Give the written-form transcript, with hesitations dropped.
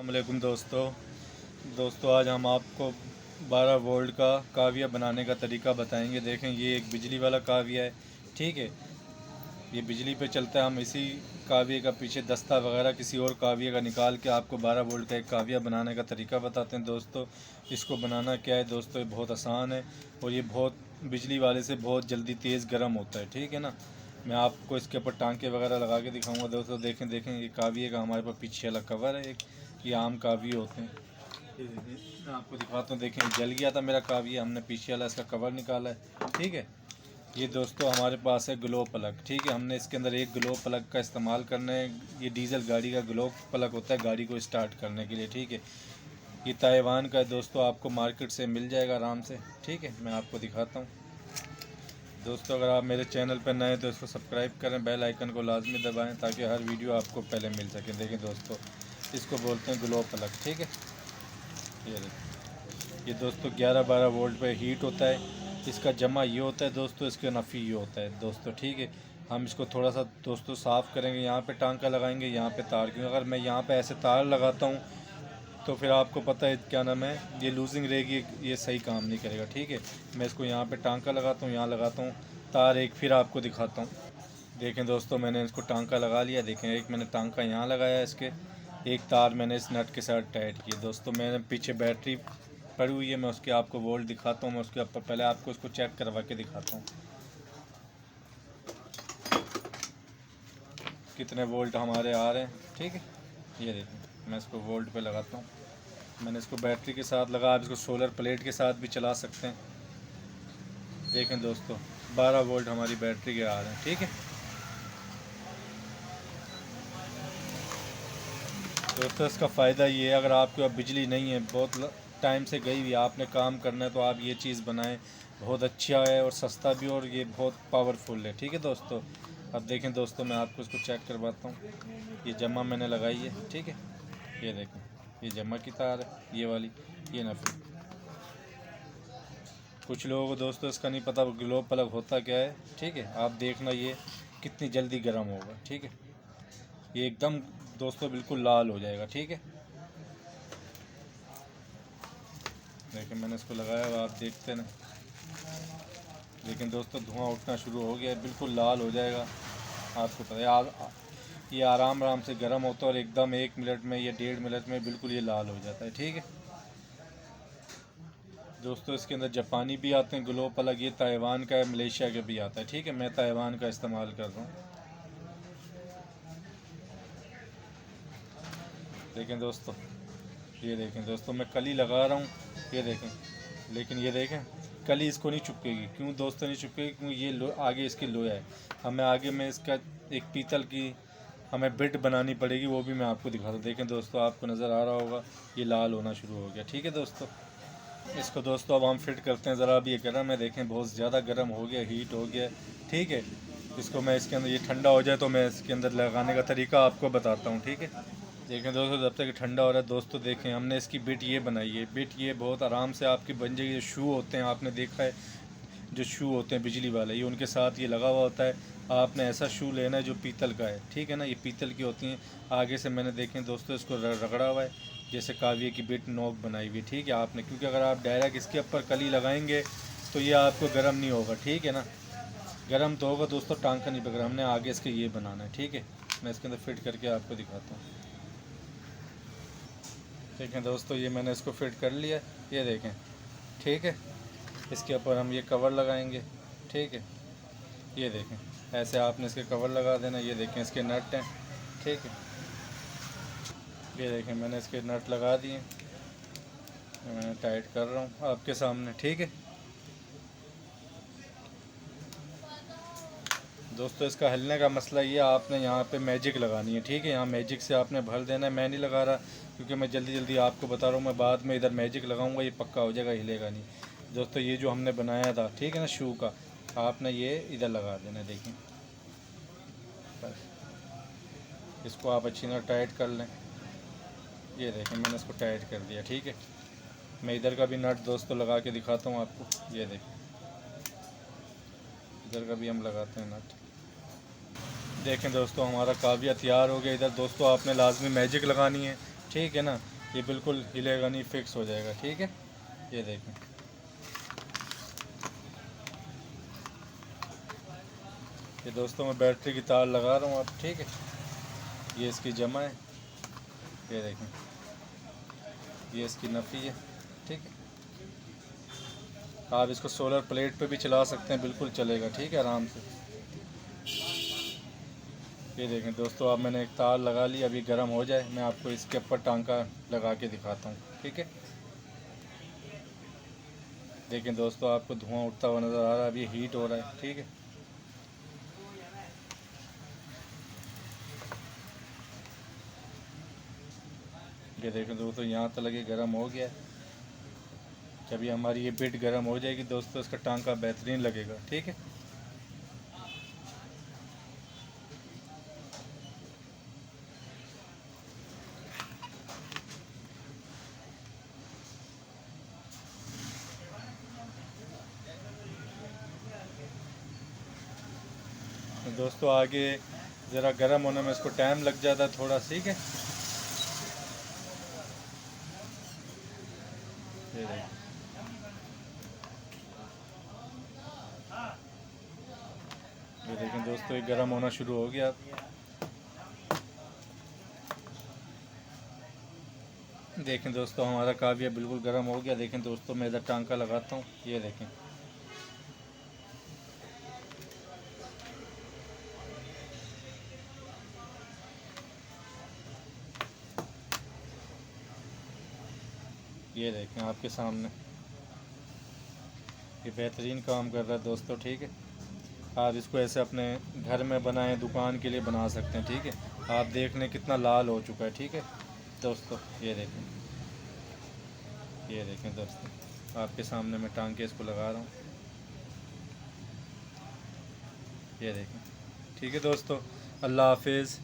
अस्सलामुअलैकुम दोस्तों आज हम आपको 12 वोल्ट का काविया बनाने का तरीका बताएंगे। देखें, ये एक बिजली वाला काविया है। ठीक है, ये बिजली पे चलता है। हम इसी काविये का पीछे दस्ता वगैरह किसी और काविये का निकाल के आपको 12 वोल्ट का एक काविया बनाने का तरीका बताते हैं। दोस्तों, इसको बनाना क्या है दोस्तों, ये बहुत आसान है और ये बहुत बिजली वाले से बहुत जल्दी तेज़ गर्म होता है। ठीक है ना, मैं आपको इसके ऊपर टांके वगैरह लगा के दिखाऊंगा। दोस्तों देखें ये काविये का हमारे पास पीछे वाला कवर है। एक ये आम काविये होते हैं। ये देखिए, मैं आपको दिखाता हूँ। देखें, जल गया था मेरा काविया, हमने पीछे वाला इसका कवर निकाला है। ठीक है, ये दोस्तों हमारे पास है ग्लो प्लग। ठीक है, हमने इसके अंदर एक ग्लो प्लग का इस्तेमाल करना है। ये डीजल गाड़ी का ग्लो प्लग होता है गाड़ी को स्टार्ट करने के लिए। ठीक है, ये ताइवान का है दोस्तों, आपको मार्केट से मिल जाएगा आराम से। ठीक है, मैं आपको दिखाता हूँ। दोस्तों, अगर आप मेरे चैनल पर नए हैं तो इसको सब्सक्राइब करें, बेल आइकन को लाजमी दबाएं ताकि हर वीडियो आपको पहले मिल सके। देखें दोस्तों, इसको बोलते हैं ग्लो प्लग। ठीक है, ये देखिए, ये दोस्तों 11-12 वोल्ट पे हीट होता है। इसका जमा ये होता है दोस्तों, इसका नफ़ी ये होता है दोस्तों। ठीक है, हम इसको थोड़ा सा दोस्तों साफ़ करेंगे। यहाँ पे टांका लगाएंगे, यहाँ पे तार, क्योंकि अगर मैं यहाँ पे ऐसे तार लगाता हूँ तो फिर आपको पता है क्या नाम है, ये लूजिंग रहेगी, ये सही काम नहीं करेगा। ठीक है, मैं इसको यहाँ पे टांका लगाता हूँ, यहाँ लगाता हूँ तार एक, फिर आपको दिखाता हूँ। देखें दोस्तों, मैंने इसको टांका लगा लिया। देखें, एक मैंने टांका यहाँ लगाया है इसके, एक तार मैंने इस नट के साथ टाइट किया। दोस्तों, मैंने पीछे बैटरी पड़ी हुई है, मैं उसके आपको वोल्ट दिखाता हूँ। मैं उसके ऊपर पहले आपको इसको चेक करवा के दिखाता हूँ कितने वोल्ट हमारे आ रहे हैं। ठीक है, ये देखें, मैं इसको वोल्ट पे लगाता हूँ। मैंने इसको बैटरी के साथ लगा, आप इसको सोलर प्लेट के साथ भी चला सकते हैं। देखें दोस्तों, 12 वोल्ट हमारी बैटरी के आ रहे हैं। ठीक है दोस्तों, इसका फ़ायदा ये है, अगर आपके पास बिजली नहीं है, बहुत टाइम से गई हुई, आपने काम करना है, तो आप ये चीज़ बनाएं। बहुत अच्छा है और सस्ता भी, और ये बहुत पावरफुल है। ठीक है दोस्तों, अब देखें दोस्तों, मैं आपको इसको चेक करवाता हूँ। ये जमा मैंने लगाई है। ठीक है, ये देखें, ये जमा की तार है, ये वाली, ये नफी। कुछ लोगों को दोस्तों इसका नहीं पता ग्लो प्लग होता क्या है। ठीक है, आप देखना ये कितनी जल्दी गर्म होगा। ठीक है, ये एकदम दोस्तों बिल्कुल लाल हो जाएगा। ठीक है, देखिए मैंने इसको लगाया हुआ, आप देखते ना। लेकिन दोस्तों, धुआं उठना शुरू हो गया, बिल्कुल लाल हो जाएगा। आपको पता है ये आराम आराम से गर्म होता है और एकदम 1 मिनट में या 1.5 मिनट में बिल्कुल ये लाल हो जाता है। ठीक है दोस्तों, इसके अंदर जापानी भी आते हैं ग्लो प्लग, ये ताइवान का है, मलेशिया का भी आता है। ठीक है, मैं ताइवान का इस्तेमाल कर रहा हूँ। देखें दोस्तों, ये देखें दोस्तों, मैं कली लगा रहा हूँ, ये देखें। लेकिन ये देखें, कली इसको नहीं चिपकेगी। क्यों दोस्तों नहीं चिपकेगी? क्योंकि ये आगे इसकी लोया है। हमें आगे में इसका एक पीतल की हमें बिट बनानी पड़ेगी, वो भी मैं आपको दिखाता हूँ। देखें दोस्तों, आपको नज़र आ रहा होगा, ये लाल होना शुरू हो गया। ठीक है दोस्तों, इसको दोस्तों अब हम फिट करते हैं। ज़रा अब ये गर्म है, देखें बहुत ज़्यादा गर्म हो गया, हीट हो गया। ठीक है, इसको मैं इसके अंदर, ये ठंडा हो जाए तो मैं इसके अंदर लगाने का तरीका आपको बताता हूँ। ठीक है, देखें दोस्तों, जब तक ठंडा हो रहा है दोस्तों, देखें हमने इसकी बिट ये बनाई है। बिट ये बहुत आराम से आपकी बन जाएगी। जो शू होते हैं, आपने देखा है जो शू होते हैं बिजली वाले, ये उनके साथ ये लगा हुआ होता है। आपने ऐसा शू लेना है जो पीतल का है। ठीक है ना, ये पीतल की होती हैं। आगे से मैंने देखें दोस्तों इसको रगड़ा हुआ है, जैसे काविये की बिट नोक बनाई हुई। ठीक है, आपने, क्योंकि अगर आप डायरेक्ट इसके ऊपर कली लगाएंगे तो ये आपको गर्म नहीं होगा। ठीक है ना, गर्म तो होगा दोस्तों, टांका नहीं पकड़ा। हमने आगे इसके ये बनाना है। ठीक है, मैं इसके अंदर फिट करके आपको दिखाता हूँ। देखें दोस्तों, ये मैंने इसको फिट कर लिया, ये देखें। ठीक है, इसके ऊपर हम ये कवर लगाएंगे। ठीक है, ये देखें, ऐसे आपने इसके कवर लगा देना। ये देखें, इसके नट हैं। ठीक है, ये देखें, मैंने इसके नट लगा दिए, मैं टाइट कर रहा हूँ आपके सामने। ठीक है दोस्तों, इसका हिलने का मसला ये, आपने यहाँ पे मैजिक लगानी है। ठीक है, यहाँ मैजिक से आपने भर देना है। मैं नहीं लगा रहा क्योंकि मैं जल्दी जल्दी आपको बता रहा हूँ। मैं बाद में इधर मैजिक लगाऊंगा, ये पक्का हो जाएगा, हिलेगा नहीं। दोस्तों, ये जो हमने बनाया था, ठीक है ना, शू का, आपने ये इधर लगा देना। देखें, बस इसको आप अच्छी तरह टाइट कर लें। ये देखें, मैंने इसको टाइट कर दिया। ठीक है, मैं इधर का भी नट दोस्तों लगा के दिखाता हूँ आपको। ये देखें, इधर का भी हम लगाते हैं नट। देखें दोस्तों, हमारा काविया तैयार हो गया। इधर दोस्तों आपने लाजमी मैजिक लगानी है। ठीक है ना, ये बिल्कुल हिलेगा नहीं, फिक्स हो जाएगा। ठीक है, ये देखें। ये दोस्तों मैं बैटरी की तार लगा रहा हूँ अब। ठीक है, ये इसकी जमा है, ये देखें, ये इसकी नफ़ी है। ठीक है, आप इसको सोलर प्लेट पे भी चला सकते हैं, बिल्कुल चलेगा। ठीक है, आराम से। ये देखें दोस्तों, अब मैंने एक तार लगा ली, अभी गर्म हो जाए मैं आपको इसके ऊपर टांका लगा के दिखाता हूँ। ठीक है, देखें दोस्तों, आपको धुआं उठता हुआ नज़र आ रहा है, अभी हीट हो रहा है। ठीक है, ये देखें दोस्तों, यहाँ तक लगे गर्म हो गया है। जब ये हमारी ये बिट गर्म हो जाएगी दोस्तों, इसका टांका बेहतरीन लगेगा। ठीक है, तो दोस्तों आगे ज़रा गर्म होने में इसको टाइम लग जाता है थोड़ा। ठीक है, ये देखें, ये देखें दोस्तों, ये गर्म होना शुरू हो गया। देखें दोस्तों, हमारा काविया बिल्कुल गर्म हो गया। देखें दोस्तों, मैं इधर टांका लगाता हूँ, ये देखें। ये देखें आपके सामने, ये बेहतरीन काम कर रहा है दोस्तों। ठीक है, आप इसको ऐसे अपने घर में बनाएं, दुकान के लिए बना सकते हैं। ठीक है, आप देख लें कितना लाल हो चुका है। ठीक है दोस्तों, ये देखें, ये देखें दोस्तों, आपके सामने मैं टांके इसको लगा रहा हूँ, ये देखें। ठीक है दोस्तों, अल्लाह हाफिज़।